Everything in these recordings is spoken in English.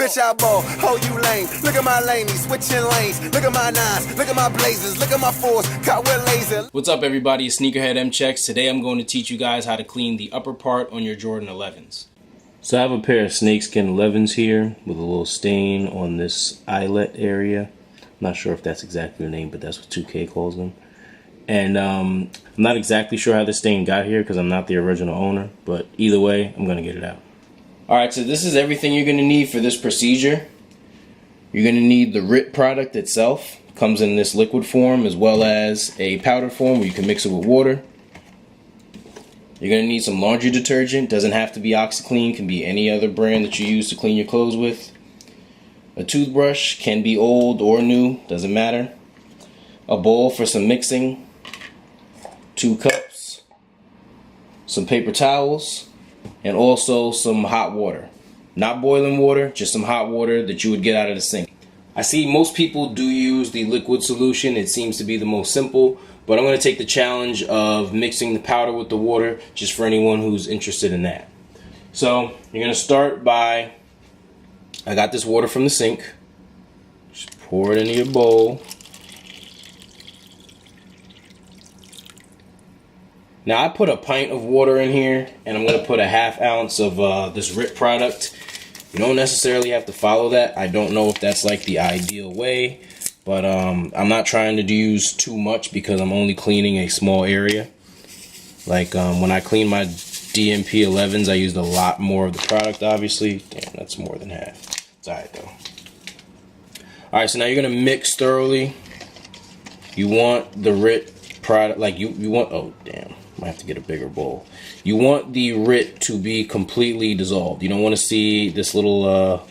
watch out ball. Oh, you lame. Look at my lane, he's switching lanes. Look at my nines, look at my blazers, look at my fours, caught with laser. What's up, everybody? It's Sneakerhead M-Checks. Today I'm going to teach you guys how to clean the upper part on your Jordan 11s. So I have a pair of snakeskin 11s here with a little stain on this eyelet area. I'm not sure if that's exactly the name, but that's what 2K calls them. And I'm not exactly sure how this stain got here because I'm not the original owner, but either way, I'm going to get it out. Alright, so this is everything you're going to need for this procedure. You're going to need the RIT product itself. It comes in this liquid form as well as a powder form where you can mix it with water. You're going to need some laundry detergent. Doesn't have to be OxiClean, can be any other brand that you use to clean your clothes with. A toothbrush, can be old or new, doesn't matter. A bowl for some mixing. 2 cups. Some paper towels. And also some hot water. Not boiling water, just some hot water that you would get out of the sink. I see most people do use the liquid solution. It seems to be the most simple, but I'm going to take the challenge of mixing the powder with the water just for anyone who's interested in that. So you're going to start by, I got this water from the sink. Just pour it into your bowl. Now I put a pint of water in here, and I'm going to put a ½ ounce of this RIT product. You don't necessarily have to follow that. I don't know if that's like the ideal way, but I'm not trying to use too much because I'm only cleaning a small area. Like when I clean my DMP 11s, I used a lot more of the product, obviously. Damn, that's more than half. It's alright though. Alright, so now you're going to mix thoroughly. You want the RIT product, like you want, oh damn. Might have to get a bigger bowl. You want the RIT to be completely dissolved. You don't want to see this little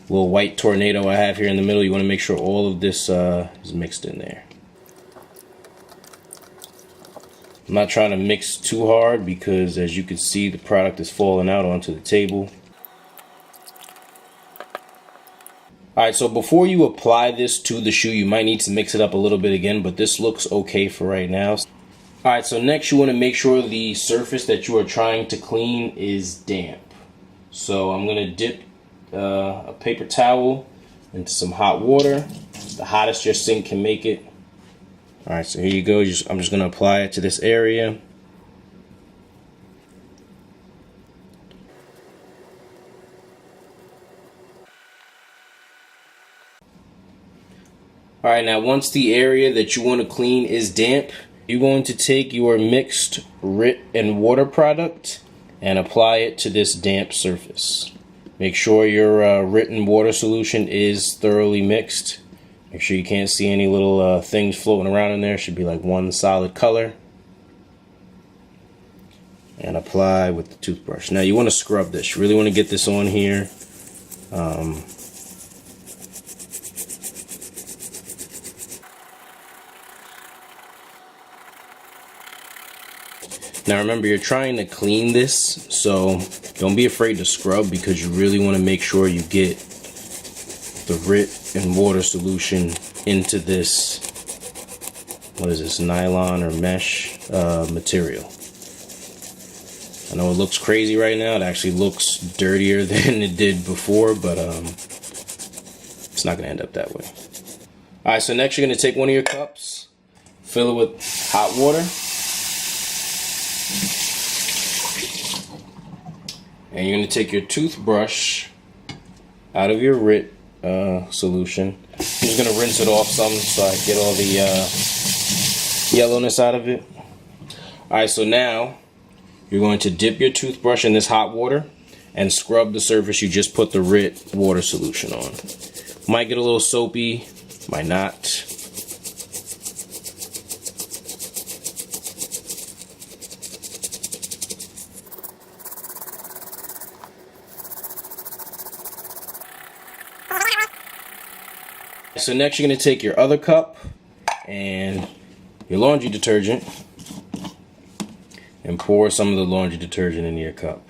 white tornado I have here in the middle. You want to make sure all of this is mixed in there. I'm not trying to mix too hard because, as you can see, the product is falling out onto the table. Alright, so before you apply this to the shoe, you might need to mix it up a little bit again, but this looks okay for right now. Alright, so next you want to make sure the surface that you are trying to clean is damp. So I'm going to dip a paper towel into some hot water. It's the hottest your sink can make it. Alright, so here you go. I'm just going to apply it to this area. Alright, now once the area that you want to clean is damp, you're going to take your mixed RIT and water product and apply it to this damp surface. Make sure your RIT and water solution is thoroughly mixed. Make sure you can't see any little things floating around in there. It should be like one solid color. And apply with the toothbrush. Now you want to scrub this. You really want to get this on here. Now remember, you're trying to clean this, so don't be afraid to scrub because you really want to make sure you get the RIT and water solution into this, what is this, nylon or mesh material. I know it looks crazy right now. It actually looks dirtier than it did before, but it's not going to end up that way. Alright, so next you're going to take one of your cups, fill it with hot water. And you're going to take your toothbrush out of your RIT solution. I'm just going to rinse it off some so I get all the yellowness out of it. Alright, so now you're going to dip your toothbrush in this hot water and scrub the surface you just put the RIT water solution on. Might get a little soapy, might not. So next you're going to take your other cup and your laundry detergent and pour some of the laundry detergent into your cup.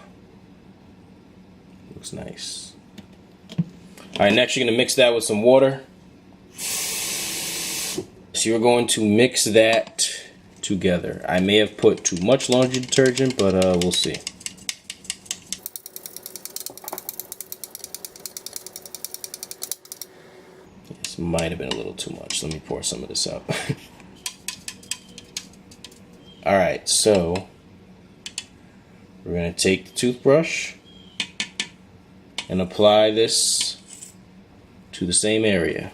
Looks nice. Alright, next you're going to mix that with some water. So you're going to mix that together. I may have put too much laundry detergent, but we'll see. This might have been a little too much. Let me pour some of this out. Alright, so we're going to take the toothbrush and apply this to the same area.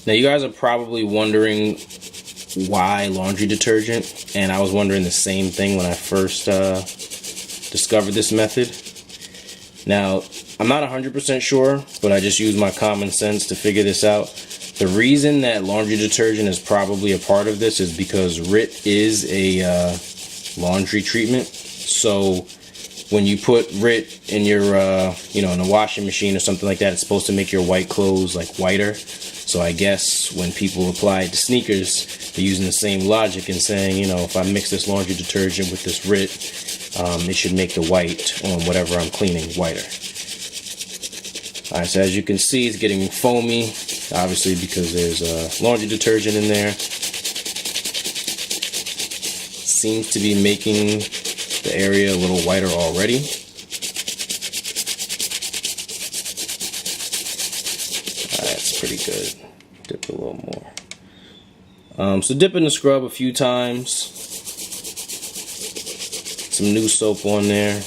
Now you guys are probably wondering why laundry detergent, and I was wondering the same thing when I first discovered this method. Now, I'm not 100% sure, but I just used my common sense to figure this out. The reason that laundry detergent is probably a part of this is because RIT is a laundry treatment. So when you put RIT in your, in a washing machine or something like that, it's supposed to make your white clothes like whiter. So I guess when people apply it to sneakers, they're using the same logic and saying, if I mix this laundry detergent with this RIT, it should make the white on whatever I'm cleaning whiter. Alright, so as you can see, it's getting foamy, obviously because there's laundry detergent in there. Seems to be making the area a little whiter already. That's pretty good. Dip a little more. So dip in the scrub a few times. Some new soap on there.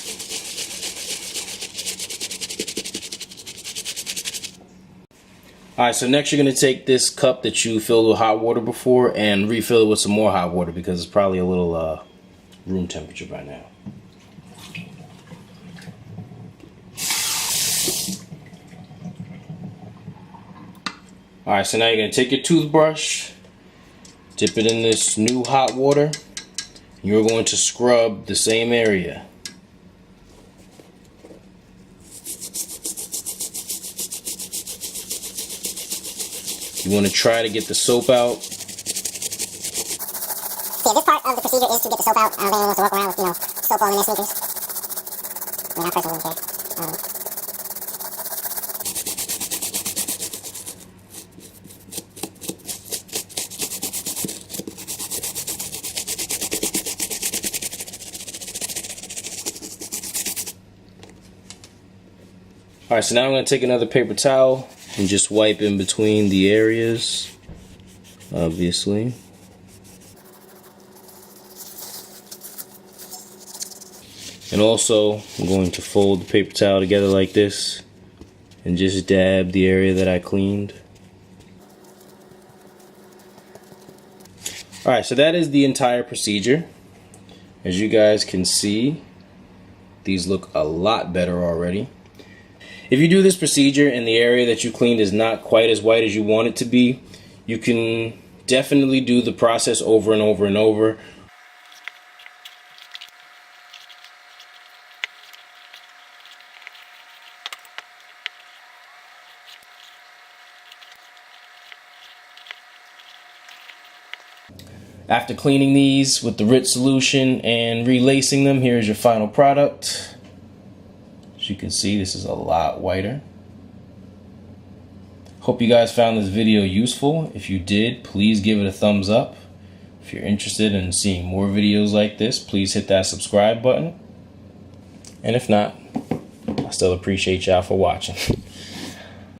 Alright, so next you're going to take this cup that you filled with hot water before and refill it with some more hot water because it's probably a little room temperature by now. Alright, so now you're going to take your toothbrush, dip it in this new hot water, and you're going to scrub the same area. You want to try to get the soap out. Yeah, this part of the procedure is to get the soap out. I don't think anyone wants to walk around with, soap all in their sneakers. I mean, I personally wouldn't care. Alright, so now I'm going to take another paper towel and just wipe in between the areas, obviously. And also, I'm going to fold the paper towel together like this and just dab the area that I cleaned. Alright, so that is the entire procedure. As you guys can see, these look a lot better already. If you do this procedure and the area that you cleaned is not quite as white as you want it to be, you can definitely do the process over and over and over. After cleaning these with the RIT solution and relacing them, here's your final product. As you can see, this is a lot whiter. Hope you guys found this video useful. If you did, please give it a thumbs up. If you're interested in seeing more videos like this, please hit that subscribe button. And if not, I still appreciate y'all for watching.